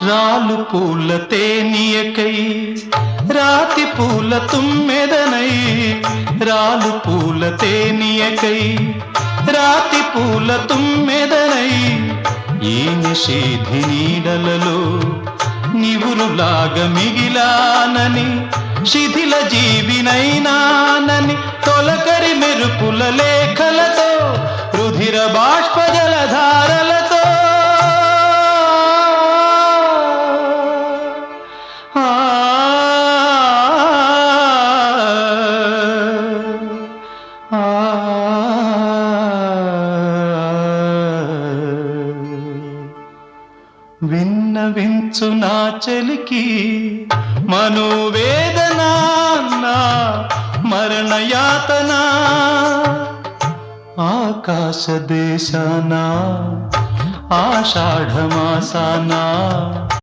రాలు పూల తేనియకై రాతి పూల తుమ్మెదనై రాలు పూల తేనియకై రాతి పూల తుమ్మెదనై ఈ నిషేధి నీడలలో నివురులాగా మిగిలానని శిథిల జీవినైనానని తొలకరి మెరుపుల లేఖలతో రుధిర బాష్ప జలధారలతో విన్నవించు నా చలికి మనోవేదన నా మరణయాతన ఆకాశ దేశాన ఆషాఢమాసాన